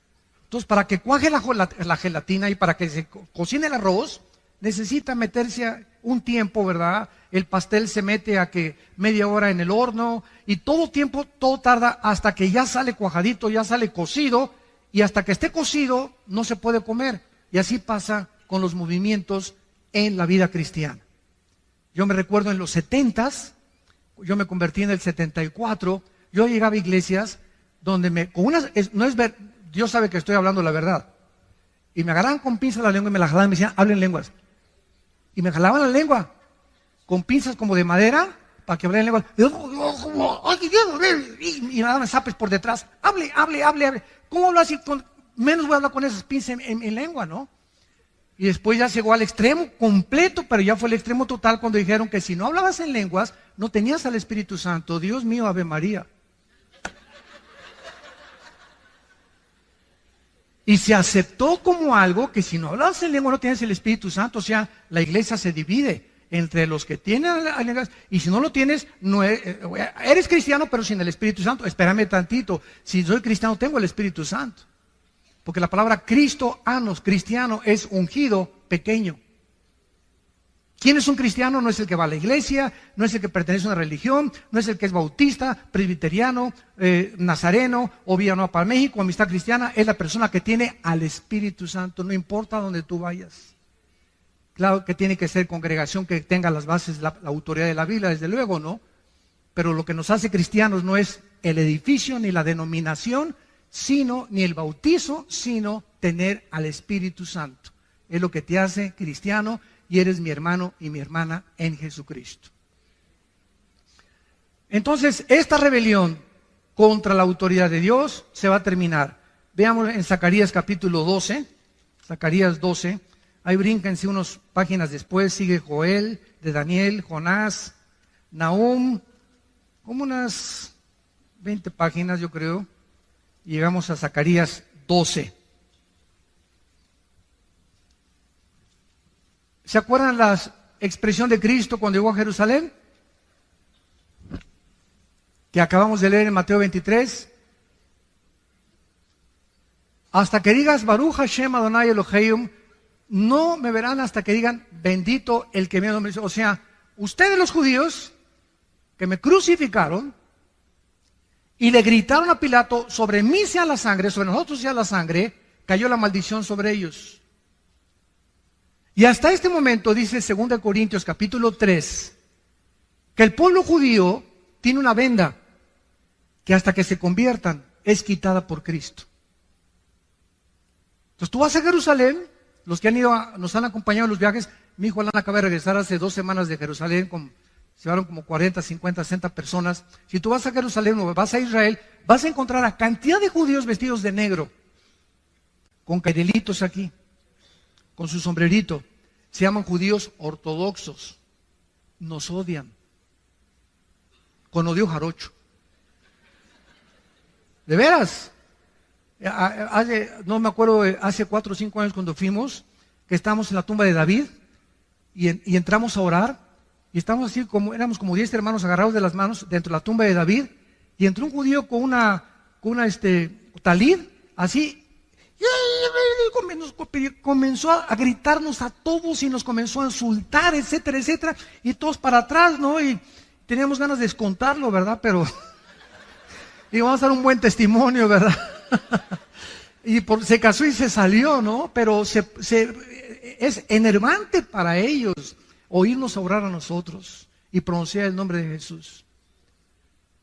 Speaker 1: Entonces, para que cuaje la gelatina y para que se cocine el arroz, necesita meterse un tiempo, ¿verdad? El pastel se mete a que media hora en el horno y todo tarda hasta que ya sale cuajadito, ya sale cocido, y hasta que esté cocido no se puede comer. Y así pasa con los movimientos en la vida cristiana. Yo me recuerdo en los 70s, yo me convertí en el 74, yo llegaba a iglesias donde Dios sabe que estoy hablando la verdad. Y me agarraban con pinzas la lengua y me la jalaban y me decían, hablen lenguas. Y me jalaban la lengua con pinzas como de madera para que hablen lenguas. Y me daban zapes por detrás. Hable. ¿Cómo hablo así? Menos voy a hablar con esas pinzas en lengua, ¿no? Y después ya llegó al extremo completo, pero ya fue el extremo total cuando dijeron que si no hablabas en lenguas, no tenías al Espíritu Santo. Dios mío, Ave María. Y se aceptó como algo que si no hablabas en lengua no tienes el Espíritu Santo. O sea, la iglesia se divide entre los que tienen lenguas y si no lo tienes, no eres cristiano pero sin el Espíritu Santo. Espérame tantito, si soy cristiano tengo el Espíritu Santo. Porque la palabra cristiano es ungido, pequeño. ¿Quién es un cristiano? No es el que va a la iglesia, no es el que pertenece a una religión, no es el que es bautista, presbiteriano, nazareno, o Villanueva para México, Amistad Cristiana. Es la persona que tiene al Espíritu Santo, no importa dónde tú vayas. Claro que tiene que ser congregación que tenga las bases, la autoridad de la Biblia, desde luego, ¿no? Pero lo que nos hace cristianos no es el edificio ni la denominación, ni el bautizo, sino tener al Espíritu Santo. Es lo que te hace cristiano y eres mi hermano y mi hermana en Jesucristo. Entonces, esta rebelión contra la autoridad de Dios se va a terminar. Veamos en Zacarías capítulo 12, Zacarías 12, ahí brínquense unas páginas después, sigue Joel, de Daniel, Jonás, Nahum, como unas 20 páginas, yo creo, y llegamos a Zacarías 12. ¿Se acuerdan la expresión de Cristo cuando llegó a Jerusalén? Que acabamos de leer en Mateo 23. Hasta que digas Baruch Hashem Adonai Elohim, no me verán hasta que digan bendito el que me ha nombrado. O sea, ustedes los judíos que me crucificaron y le gritaron a Pilato, sobre mí sea la sangre, sobre nosotros sea la sangre, cayó la maldición sobre ellos. Y hasta este momento, dice 2 Corintios capítulo 3, que el pueblo judío tiene una venda que hasta que se conviertan es quitada por Cristo. Entonces tú vas a Jerusalén, los que han ido, nos han acompañado en los viajes, mi hijo Alan acaba de regresar hace 2 semanas de Jerusalén, se llevaron como 40, 50, 60 personas. Si tú vas a Jerusalén o vas a Israel, vas a encontrar a cantidad de judíos vestidos de negro, con caidelitos aquí, con su sombrerito. Se llaman judíos ortodoxos. Nos odian. Con odio jarocho. ¿De veras? No me acuerdo, hace 4 o 5 años cuando fuimos, que estábamos en la tumba de David y entramos a orar y estábamos así, éramos como 10 hermanos agarrados de las manos dentro de la tumba de David y entró un judío con una talid, así, y comenzó a gritarnos a todos y nos comenzó a insultar, etcétera, etcétera, y todos para atrás, ¿no? Y teníamos ganas de descontarlo, ¿verdad? Pero y vamos a dar un buen testimonio, ¿verdad? Y se casó y se salió, ¿no? Pero es enervante para ellos oírnos orar a nosotros y pronunciar el nombre de Jesús.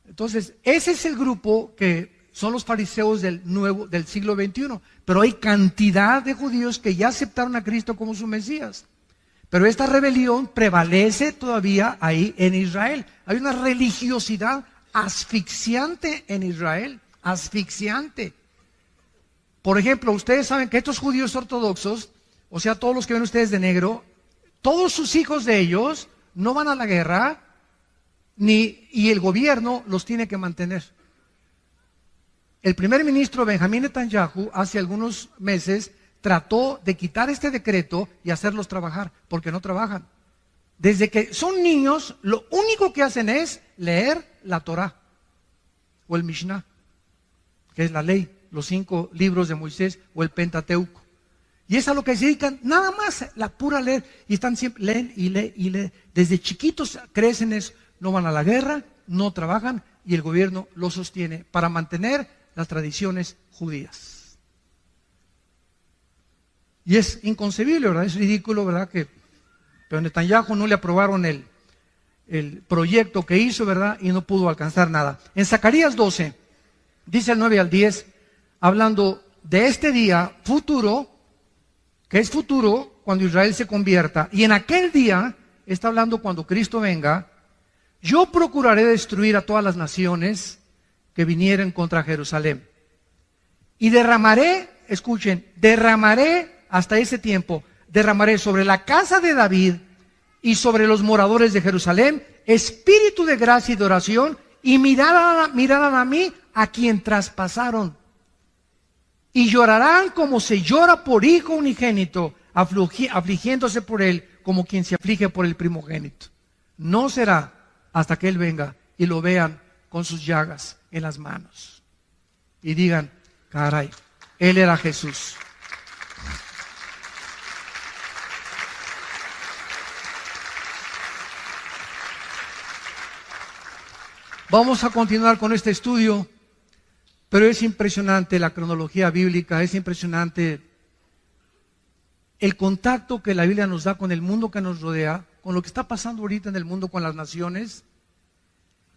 Speaker 1: Entonces, ese es el grupo que son los fariseos del siglo XXI. Pero hay cantidad de judíos que ya aceptaron a Cristo como su Mesías. Pero esta rebelión prevalece todavía ahí en Israel. Hay una religiosidad asfixiante en Israel, asfixiante. Por ejemplo, ustedes saben que estos judíos ortodoxos, o sea, todos los que ven ustedes de negro, todos sus hijos de ellos no van a la guerra, y el gobierno los tiene que mantener. El primer ministro Benjamín Netanyahu hace algunos meses trató de quitar este decreto y hacerlos trabajar, porque no trabajan. Desde que son niños, lo único que hacen es leer la Torá o el Mishnah, que es la ley, los 5 libros de Moisés o el Pentateuco. Y es a lo que se dedican, nada más, la pura leer. Y están siempre, leen y leen y leen. Desde chiquitos crecen eso, no van a la guerra, no trabajan y el gobierno los sostiene para mantener las tradiciones judías. Y es inconcebible, ¿verdad? Es ridículo, ¿verdad? Pero Netanyahu no le aprobaron el proyecto que hizo, ¿verdad? Y no pudo alcanzar nada. En Zacarías 12, dice el 9 al 10, hablando de este día futuro, que es futuro cuando Israel se convierta, y en aquel día, está hablando cuando Cristo venga, yo procuraré destruir a todas las naciones que vinieren contra Jerusalén. Y derramaré, escuchen, derramaré hasta ese tiempo, derramaré sobre la casa de David y sobre los moradores de Jerusalén espíritu de gracia y de oración, y mirarán a mí a quien traspasaron. Y llorarán como se llora por hijo unigénito, afligiéndose por él como quien se aflige por el primogénito. No será hasta que él venga y lo vean con sus llagas en las manos y digan, caray, él era Jesús. Vamos a continuar con este estudio, pero es impresionante la cronología bíblica, es impresionante el contacto que la Biblia nos da con el mundo que nos rodea, con lo que está pasando ahorita en el mundo con las naciones,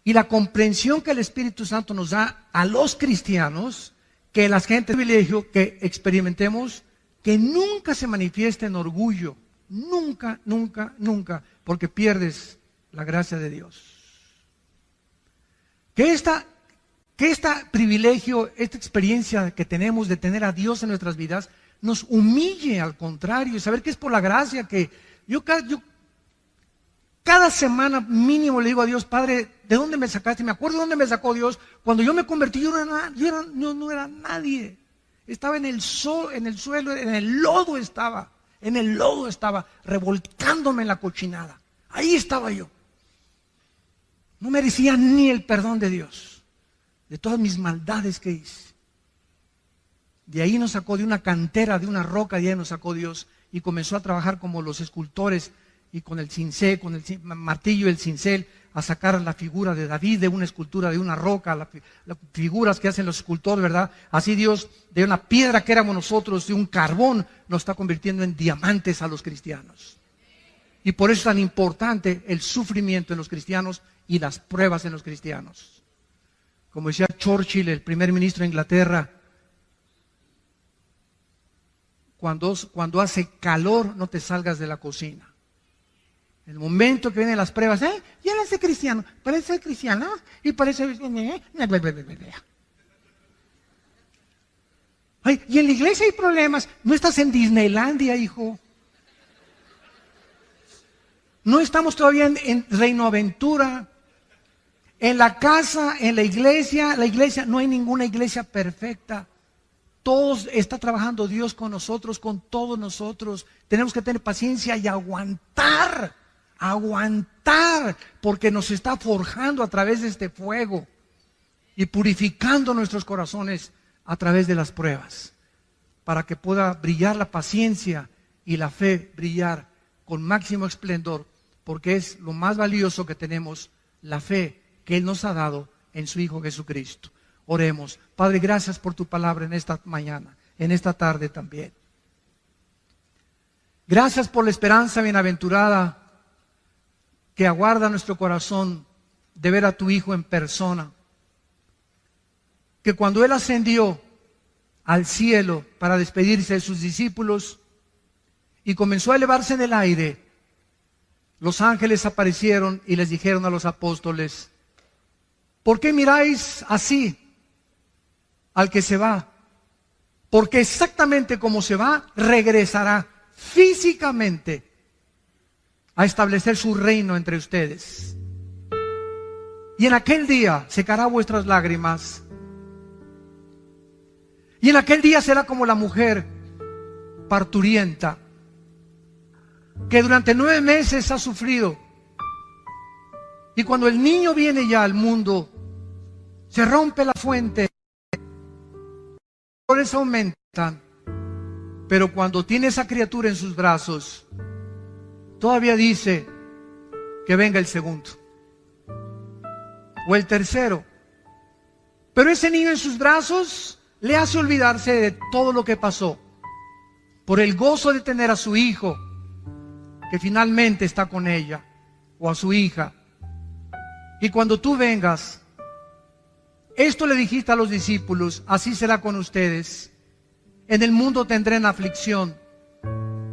Speaker 1: y la comprensión que el Espíritu Santo nos da a los cristianos, que la gente privilegio que experimentemos, que nunca se manifieste en orgullo, nunca, nunca, nunca, porque pierdes la gracia de Dios. Que este privilegio, esta experiencia que tenemos de tener a Dios en nuestras vidas, nos humille al contrario, y saber que es por la gracia que Cada semana mínimo le digo a Dios, Padre, ¿de dónde me sacaste? Me acuerdo de dónde me sacó Dios. Cuando yo me convertí, yo no era nadie. Estaba en el suelo, en el lodo estaba. En el lodo estaba, revolcándome en la cochinada. Ahí estaba yo. No merecía ni el perdón de Dios, de todas mis maldades que hice. De ahí nos sacó, de una cantera, de una roca, de ahí nos sacó Dios. Y comenzó a trabajar como los escultores, y con el cincel, con el martillo y el cincel, a sacar la figura de David de una escultura, de una roca, las figuras que hacen los escultores, ¿verdad? Así Dios, de una piedra que éramos nosotros, de un carbón, nos está convirtiendo en diamantes a los cristianos. Y por eso es tan importante el sufrimiento en los cristianos y las pruebas en los cristianos. Como decía Churchill, el primer ministro de Inglaterra, cuando hace calor, no te salgas de la cocina. En el momento que vienen las pruebas, ya eres cristiano, parece cristiano y parece... Ay, y en la iglesia hay problemas. No estás en Disneylandia, hijo. No estamos todavía en Reino Aventura. En la casa, en la iglesia, no hay ninguna iglesia perfecta. Todos está trabajando Dios con nosotros, con todos nosotros. Tenemos que tener paciencia y aguantar, porque nos está forjando a través de este fuego y purificando nuestros corazones a través de las pruebas, para que pueda brillar la paciencia y la fe brillar con máximo esplendor, porque es lo más valioso que tenemos, la fe que Él nos ha dado en su Hijo Jesucristo. Oremos. Padre, gracias por tu palabra en esta mañana, en esta tarde también. Gracias por la esperanza bienaventurada que aguarda nuestro corazón de ver a tu Hijo en persona. Que cuando Él ascendió al cielo para despedirse de sus discípulos y comenzó a elevarse en el aire, los ángeles aparecieron y les dijeron a los apóstoles: ¿por qué miráis así al que se va? Porque exactamente como se va, regresará físicamente a establecer su reino entre ustedes. Y en aquel día secará vuestras lágrimas. Y en aquel día será como la mujer parturienta, que durante 9 meses ha sufrido. Y cuando el niño viene ya al mundo, se rompe la fuente, los dolores aumentan, pero cuando tiene esa criatura en sus brazos, todavía dice que venga el segundo o el tercero. Pero ese niño en sus brazos le hace olvidarse de todo lo que pasó, por el gozo de tener a su hijo, que finalmente está con ella, o a su hija. Y cuando tú vengas, esto le dijiste a los discípulos: así será con ustedes. En el mundo tendrán aflicción,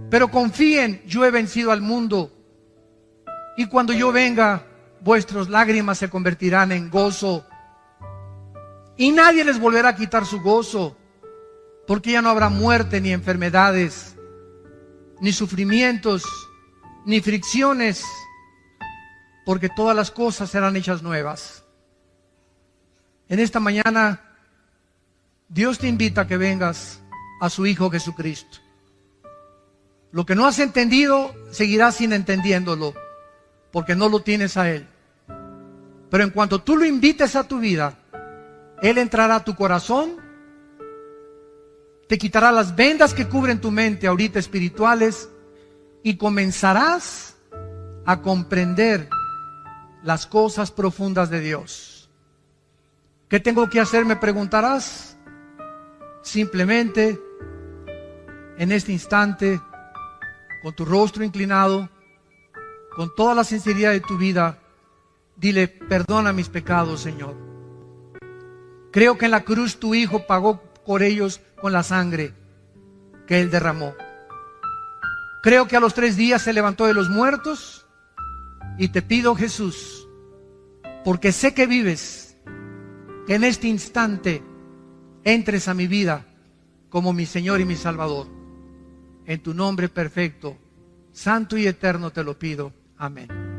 Speaker 1: pero confíen, yo he vencido al mundo. Y cuando yo venga, vuestras lágrimas se convertirán en gozo. Y nadie les volverá a quitar su gozo, porque ya no habrá muerte, ni enfermedades, ni sufrimientos, ni fricciones, porque todas las cosas serán hechas nuevas. En esta mañana, Dios te invita a que vengas a su Hijo Jesucristo. Lo que no has entendido, seguirás sin entendiéndolo, porque no lo tienes a Él. Pero en cuanto tú lo invites a tu vida, Él entrará a tu corazón, te quitará las vendas que cubren tu mente ahorita espirituales, y comenzarás a comprender las cosas profundas de Dios. ¿Qué tengo que hacer?, me preguntarás. Simplemente, en este instante, con tu rostro inclinado, con toda la sinceridad de tu vida, dile: perdona mis pecados, Señor. Creo que en la cruz tu Hijo pagó por ellos con la sangre que Él derramó. Creo que a los 3 días se levantó de los muertos, y te pido, Jesús, porque sé que vives, que en este instante entres a mi vida como mi Señor y mi Salvador. En tu nombre perfecto, santo y eterno te lo pido. Amén.